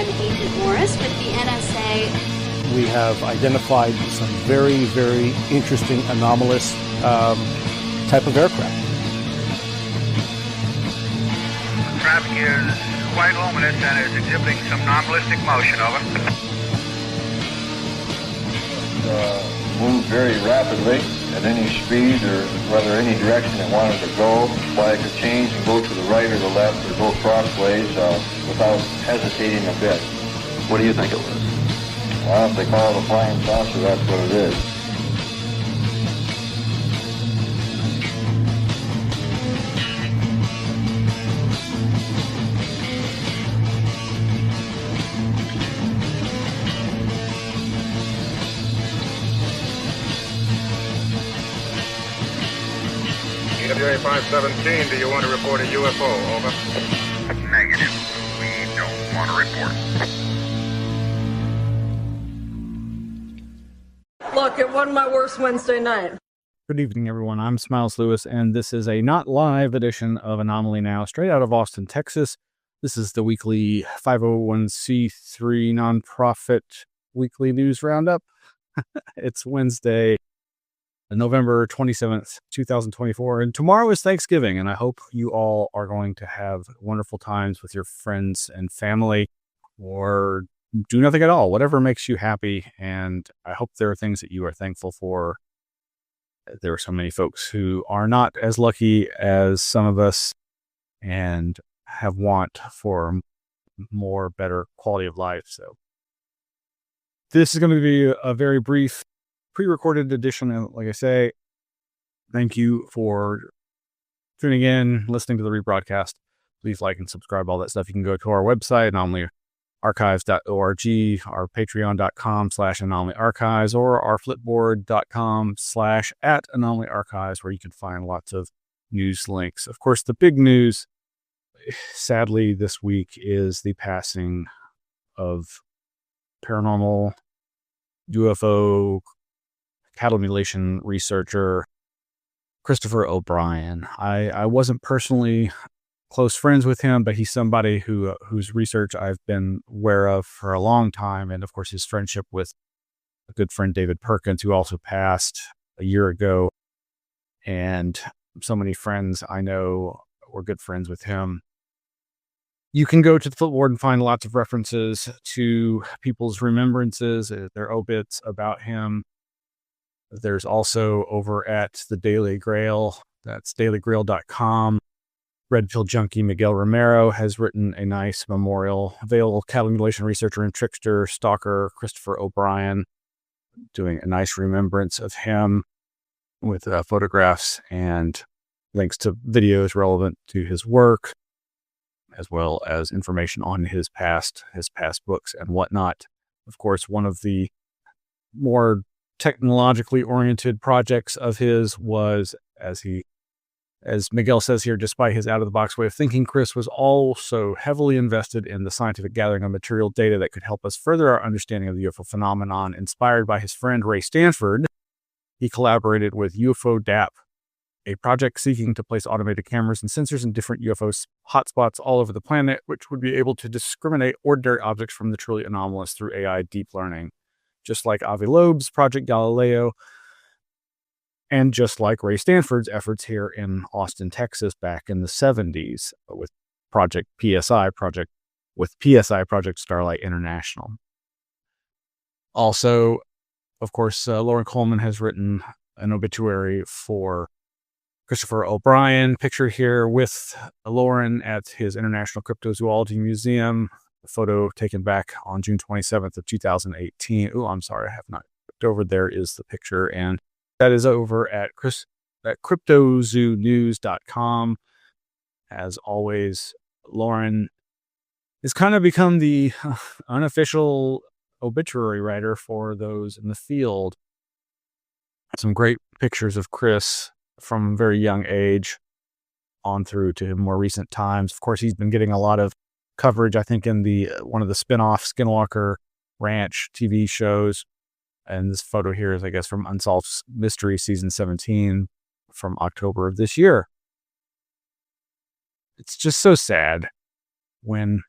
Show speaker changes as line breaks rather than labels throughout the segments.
I'm Agent Morris with the NSA.
We have identified some very, very interesting anomalous type of aircraft.
Traffic is quite luminous and is exhibiting some non-ballistic motion. Over.
Move very rapidly at any speed or whether any direction it wanted to go. Why it could change and go to the right or the left or go crossways without hesitating a bit.
What do you think it was?
Well, if they call it a flying saucer, that's what it is.
EWA 517, do you want to report a UFO? Over.
Negative. We don't want to report.
Look, it wasn't my worst Wednesday night.
Good evening, everyone. I'm Smiles Lewis, and this is a not live edition of Anomaly Now, straight out of Austin, Texas. This is the weekly 501c3 nonprofit weekly news roundup. It's Wednesday, November 27th, 2024, and tomorrow is Thanksgiving, and I hope you all are going to have wonderful times with your friends and family, or do nothing at all, whatever makes you happy, and I hope there are things that you are thankful for. There are so many folks who are not as lucky as some of us and have want for more better quality of life. So this is going to be a very brief pre-recorded edition. And like I say, thank you for tuning in, listening to the rebroadcast. Please like and subscribe, all that stuff. You can go to our website, anomalyarchives.org, our patreon.com/anomalyarchives, or our flipboard.com/@anomalyarchives, where you can find lots of news links. Of course, the big news, sadly, this week is the passing of paranormal UFO cattle mutilation researcher Christopher O'Brien. I wasn't personally close friends with him, but he's somebody whose research I've been aware of for a long time, and of course his friendship with a good friend David Perkins, who also passed a year ago, and so many friends I know were good friends with him. You can go to the Flipboard and find lots of references to people's remembrances, their obits about him. There's also over at the Daily Grail, that's dailygrail.com. Red Pill Junkie Miguel Romero has written a nice memorial. Vale cattle mutilation researcher and Trickster, Stalker, Christopher O'Brien, doing a nice remembrance of him with photographs and links to videos relevant to his work, as well as information on his past books and whatnot. Of course, one of the more technologically oriented projects of his was, as Miguel says here, despite his out-of-the-box way of thinking, Chris was also heavily invested in the scientific gathering of material data that could help us further our understanding of the UFO phenomenon. Inspired by his friend Ray Stanford, he collaborated with UFO DAP, a project seeking to place automated cameras and sensors in different UFO hotspots all over the planet, which would be able to discriminate ordinary objects from the truly anomalous through AI deep learning. Just like Avi Loeb's Project Galileo, and just like Ray Stanford's efforts here in Austin, Texas, back in the 70s with Project Starlight International. Also, of course, Lauren Coleman has written an obituary for Christopher O'Brien. Picture here with Lauren at his International Cryptozoology Museum. A photo taken back on June 27th of 2018. Oh, I'm sorry, I have not looked over. There is the picture, and that is over at cryptozoonews.com. As always, Lauren has kind of become the unofficial obituary writer for those in the field. Some great pictures of Chris from a very young age on through to more recent times. Of course, he's been getting a lot of coverage, I think, in the one of the spin-off Skinwalker Ranch TV shows. And this photo here is, I guess, from Unsolved Mystery Season 17 from October of this year. It's just so sad when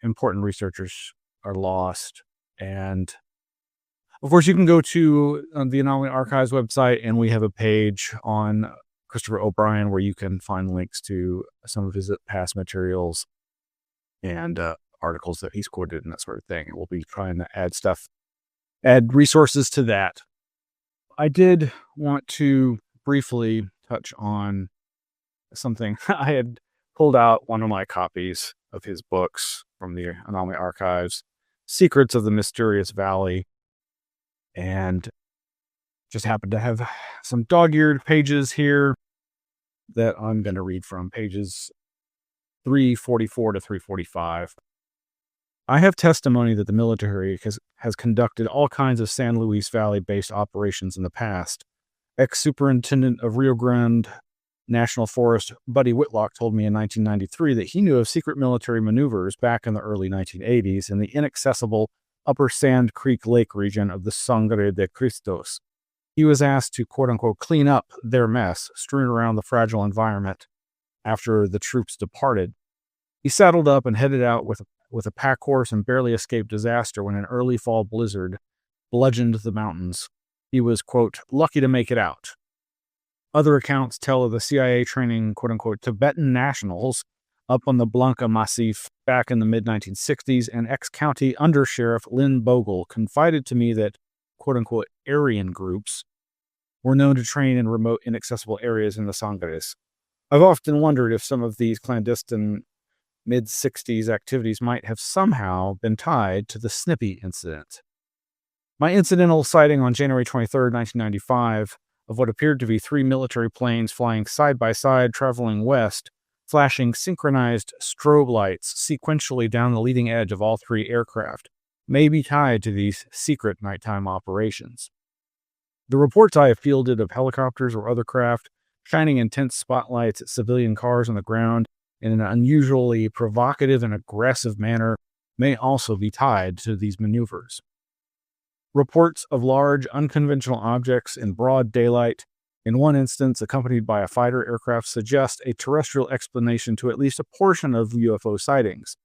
important researchers are lost. And of course, you can go to the Anomaly Archives website, and we have a page on Christopher O'Brien where you can find links to some of his past materials and articles that he's quoted and that sort of thing. And we'll be trying to add resources to that. I did want to briefly touch on something. I had pulled out one of my copies of his books from the Anomaly Archives, Secrets of the Mysterious Vale, and just happened to have some dog-eared pages here that I'm going to read from, pages 344 to 345. I have testimony that the military has conducted all kinds of San Luis Valley-based operations in the past. Ex-Superintendent of Rio Grande National Forest, Buddy Whitlock, told me in 1993 that he knew of secret military maneuvers back in the early 1980s in the inaccessible Upper Sand Creek Lake region of the Sangre de Cristos. He was asked to, quote-unquote, clean up their mess strewn around the fragile environment after the troops departed. He saddled up and headed out with a pack horse and barely escaped disaster when an early fall blizzard bludgeoned the mountains. He was, quote, lucky to make it out. Other accounts tell of the CIA training, quote-unquote, Tibetan nationals up on the Blanca Massif back in the mid-1960s, and ex-county undersheriff Lynn Bogle confided to me that, quote-unquote, Aryan groups were known to train in remote, inaccessible areas in the Sangres. I've often wondered if some of these clandestine mid-60s activities might have somehow been tied to the Snippy incident. My incidental sighting on January 23, 1995, of what appeared to be 3 military planes flying side by side traveling west, flashing synchronized strobe lights sequentially down the leading edge of all 3 aircraft, may be tied to these secret nighttime operations. The reports I have fielded of helicopters or other craft shining intense spotlights at civilian cars on the ground in an unusually provocative and aggressive manner may also be tied to these maneuvers. Reports of large, unconventional objects in broad daylight, in one instance accompanied by a fighter aircraft, suggest a terrestrial explanation to at least a portion of UFO sightings.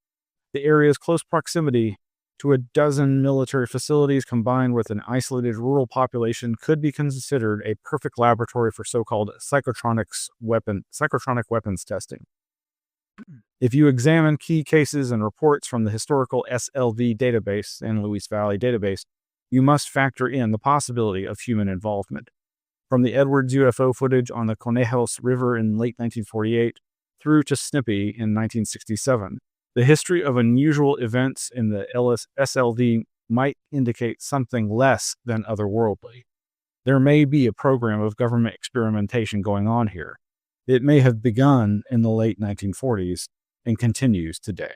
The area's close proximity to a dozen military facilities combined with an isolated rural population could be considered a perfect laboratory for so-called psychotronic weapons testing. If you examine key cases and reports from the historical SLV database, San Luis Valley database, you must factor in the possibility of human involvement. From the Edwards UFO footage on the Conejos River in late 1948 through to Snippy in 1967, the history of unusual events in the SLV might indicate something less than otherworldly. There may be a program of government experimentation going on here. It may have begun in the late 1940s and continues today.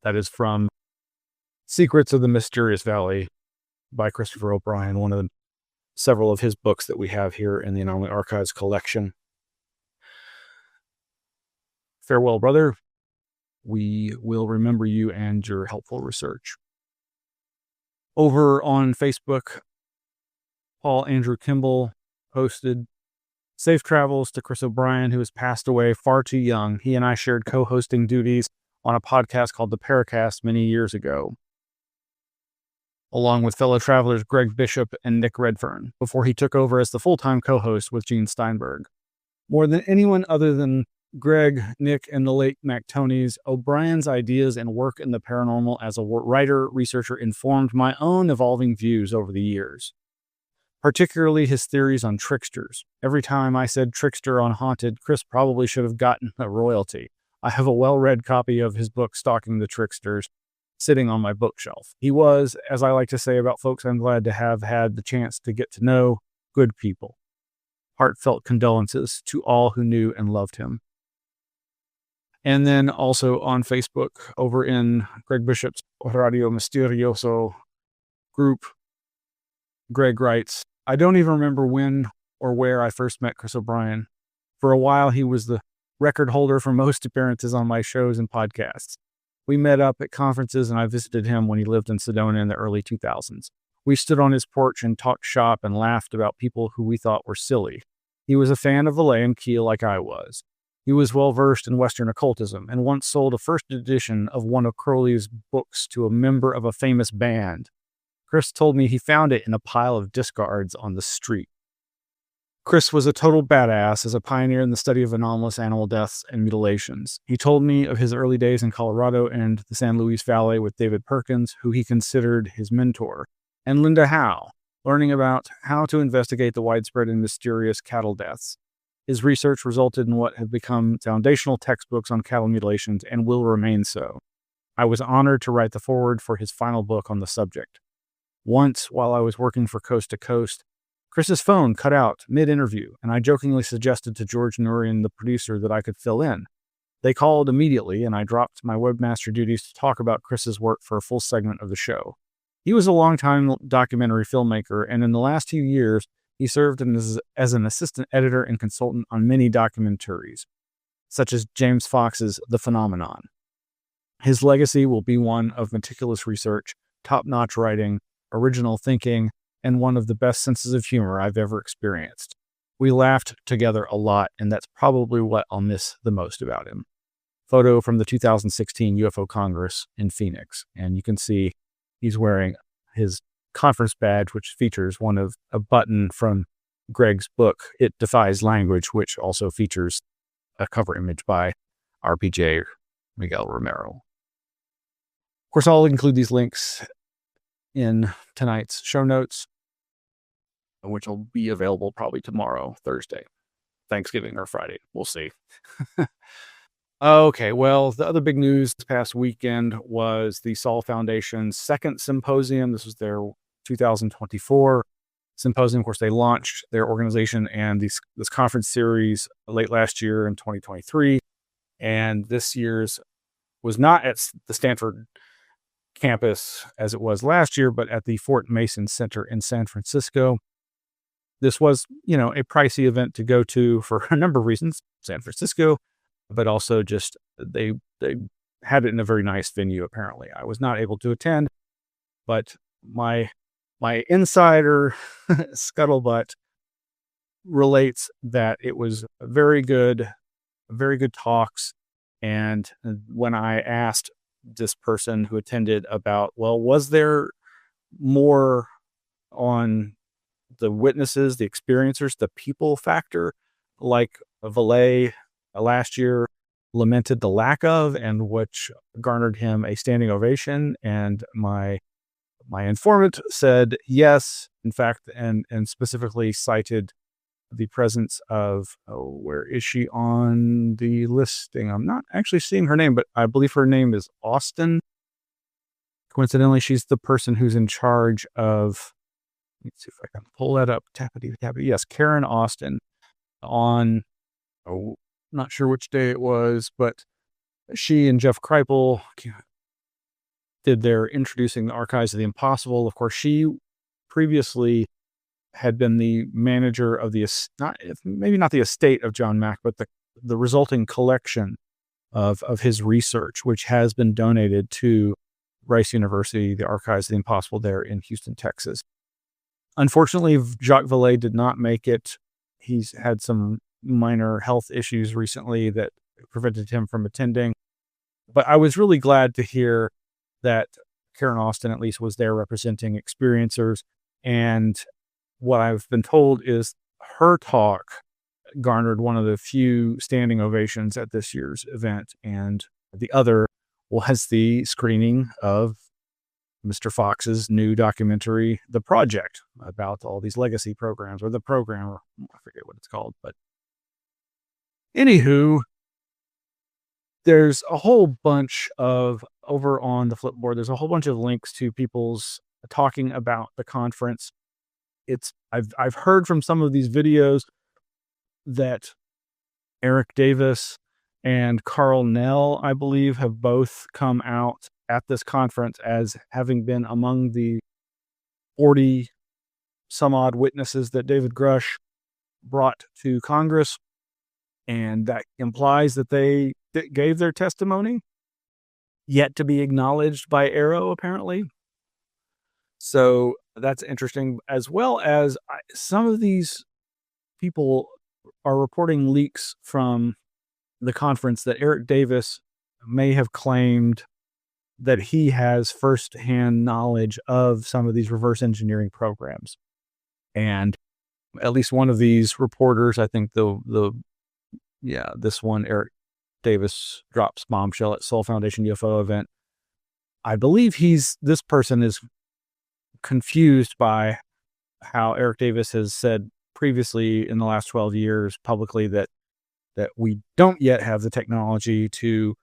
That is from Secrets of the Mysterious Vale by Christopher O'Brien, one of several of his books that we have here in the Anomaly Archives collection. Farewell, brother. We will remember you and your helpful research. Over on Facebook, Paul Andrew Kimball posted, safe travels to Chris O'Brien, who has passed away far too young. He and I shared co-hosting duties on a podcast called The Paracast many years ago, along with fellow travelers Greg Bishop and Nick Redfern, before he took over as the full-time co-host with Gene Steinberg. More than anyone other than Greg, Nick, and the late Mac Tonys, O'Brien's ideas and work in the paranormal as a writer, researcher informed my own evolving views over the years, particularly his theories on tricksters. Every time I said trickster on Haunted, Chris probably should have gotten a royalty. I have a well-read copy of his book, Stalking the Tricksters, sitting on my bookshelf. He was, as I like to say about folks I'm glad to have had the chance to get to know, good people. Heartfelt condolences to all who knew and loved him. And then also on Facebook, over in Greg Bishop's Radio Misterioso group, Greg writes, I don't even remember when or where I first met Chris O'Brien. For a while, he was the record holder for most appearances on my shows and podcasts. We met up at conferences and I visited him when he lived in Sedona in the early 2000s. We stood on his porch and talked shop and laughed about people who we thought were silly. He was a fan of Vale and Keel like I was. He was well versed in Western occultism and once sold a first edition of one of Crowley's books to a member of a famous band. Chris told me he found it in a pile of discards on the street. Chris was a total badass as a pioneer in the study of anomalous animal deaths and mutilations. He told me of his early days in Colorado and the San Luis Valley with David Perkins, who he considered his mentor, and Linda Howe, learning about how to investigate the widespread and mysterious cattle deaths. His research resulted in what have become foundational textbooks on cattle mutilations and will remain so. I was honored to write the foreword for his final book on the subject. Once, while I was working for Coast to Coast, Chris's phone cut out mid-interview, and I jokingly suggested to George Nurian, the producer, that I could fill in. They called immediately, and I dropped my webmaster duties to talk about Chris's work for a full segment of the show. He was a longtime documentary filmmaker, and in the last few years, he served as an assistant editor and consultant on many documentaries, such as James Fox's The Phenomenon. His legacy will be one of meticulous research, top-notch writing, original thinking, and one of the best senses of humor I've ever experienced. We laughed together a lot, and that's probably what I'll miss the most about him. Photo from the 2016 UFO Congress in Phoenix, and you can see he's wearing his conference badge, which features a button from Greg's book, It Defies Language, which also features a cover image by RPJ Miguel Romero. Of course, I'll include these links in tonight's show notes, which will be available probably tomorrow, Thursday, Thanksgiving or Friday. We'll see. Okay, well, the other big news this past weekend was the Saul Foundation's second symposium. This was their 2024 symposium. Of course, they launched their organization and this conference series late last year in 2023. And this year's was not at the Stanford campus as it was last year, but at the Fort Mason Center in San Francisco. This was, a pricey event to go to for a number of reasons. San Francisco, but also just they had it in a very nice venue, apparently. I was not able to attend, but my insider scuttlebutt relates that it was very good talks. And when I asked this person who attended about, well, was there more on the witnesses, the experiencers, the people factor, like Vale last year lamented the lack of, and which garnered him a standing ovation. And my informant said yes, in fact, and specifically cited the presence of, where is she on the listing? I'm not actually seeing her name, but I believe her name is Austin. Coincidentally, she's the person who's in charge of, let's see if I can pull that up. Tappity. Yes, Karen Austin on, not sure which day it was, but she and Jeff Kripal did their Introducing the Archives of the Impossible. Of course, she previously had been the manager of maybe not the estate of John Mack, but the resulting collection of his research, which has been donated to Rice University, the Archives of the Impossible there in Houston, Texas. Unfortunately, Jacques Vallée did not make it. He's had some minor health issues recently that prevented him from attending. But I was really glad to hear that Karen Austin at least was there representing experiencers. And what I've been told is her talk garnered one of the few standing ovations at this year's event. And the other was the screening of Mr. Fox's new documentary, The Project, about all these legacy programs, or the program, or I forget what it's called. But anywho, there's a whole bunch of, over on the Flipboard, there's a whole bunch of links to people's talking about the conference. I've heard from some of these videos that Eric Davis and Carl Nell, I believe, have both come out at this conference as having been among the 40 some odd witnesses that David Grush brought to Congress. And that implies that they gave their testimony, yet to be acknowledged by Arrow, apparently. So that's interesting, as well as some of these people are reporting leaks from the conference that Eric Davis may have claimed that he has firsthand knowledge of some of these reverse engineering programs. And at least one of these reporters, I think this one, Eric Davis, drops bombshell at Soul Foundation UFO event. I believe this person is confused by how Eric Davis has said previously in the last 12 years publicly that we don't yet have the technology to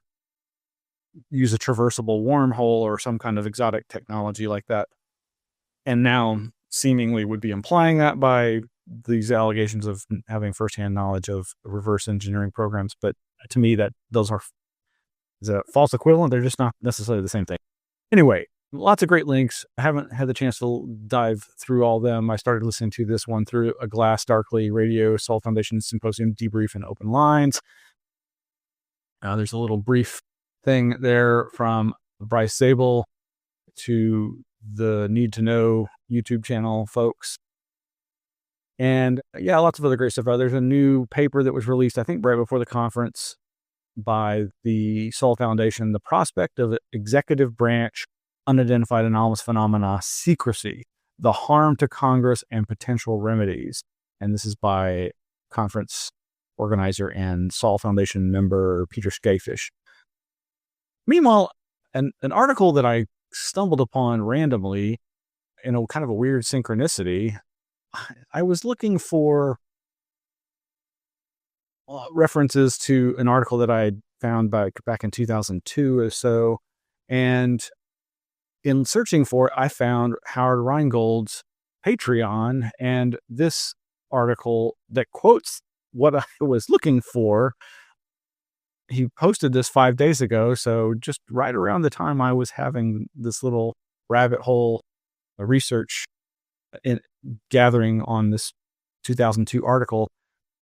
use a traversable wormhole or some kind of exotic technology like that. And now seemingly would be implying that by these allegations of having firsthand knowledge of reverse engineering programs. But to me, is a false equivalent. They're just not necessarily the same thing. Anyway, lots of great links. I haven't had the chance to dive through all of them. I started listening to this one through A Glass Darkly Radio, Soul Foundation Symposium Debrief and Open Lines. There's a little brief thing there from Bryce Zabel to the Need to Know YouTube channel folks. And yeah, lots of other great stuff. There's a new paper that was released, I think, right before the conference by the Soul Foundation, The Prospect of Executive Branch Unidentified Anomalous Phenomena Secrecy, the Harm to Congress and Potential Remedies. And this is by conference organizer and Soul Foundation member Peter Skafish. Meanwhile, an article that I stumbled upon randomly in a kind of a weird synchronicity, I was looking for references to an article that I had found back in 2002 or so. And in searching for it, I found Howard Rheingold's Patreon, and this article that quotes what I was looking for, he posted this 5 days ago. So just right around the time I was having this little rabbit hole research gathering on this 2002 article.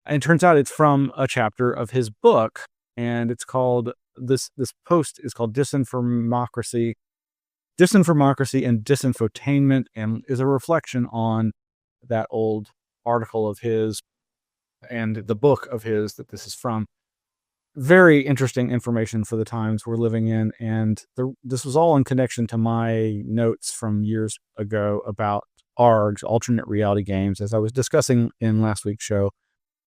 And it turns out it's from a chapter of his book, and it's called, this post is called Disinformocracy and Disinfotainment, and is a reflection on that old article of his and the book of his that this is from. Very interesting information for the times we're living in. And this was all in connection to my notes from years ago about ARGs, alternate reality games, as I was discussing in last week's show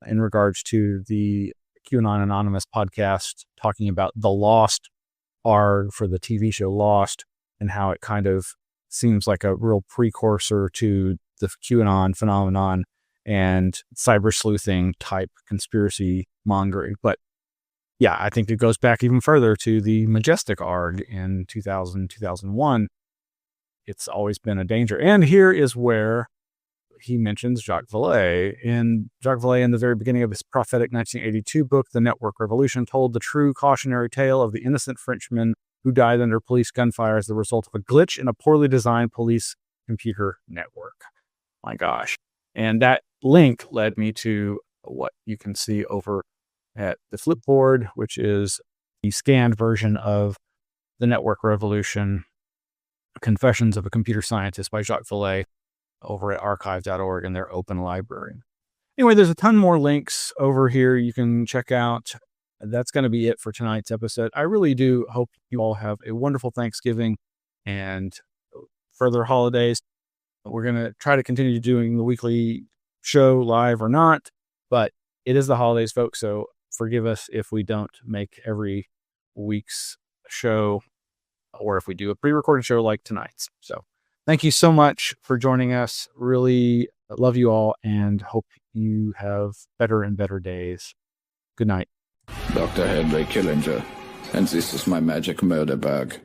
in regards to the QAnon Anonymous podcast, talking about the Lost ARG for the TV show Lost, and how it kind of seems like a real precursor to the QAnon phenomenon and cyber sleuthing type conspiracy mongering. But yeah, I think it goes back even further to the Majestic ARG in 2000, 2001. It's always been a danger. And here is where he mentions Jacques Vallée. Jacques Vallée, in the very beginning of his prophetic 1982 book, The Network Revolution, told the true cautionary tale of the innocent Frenchman who died under police gunfire as the result of a glitch in a poorly designed police computer network. My gosh. And that link led me to what you can see over at the Flipboard, which is the scanned version of The Network Revolution, Confessions of a Computer Scientist by Jacques Vallée, over at archive.org in their open library. Anyway, there's a ton more links over here you can check out. That's going to be it for tonight's episode. I really do hope you all have a wonderful Thanksgiving and further holidays. We're going to try to continue doing the weekly show live or not, but it is the holidays, folks, so forgive us if we don't make every week's show, or if we do a pre-recorded show like tonight's. So thank you so much for joining us. Really love you all and hope you have better and better days. Good night.
Dr. Henry Killinger, and this is my magic murder bag.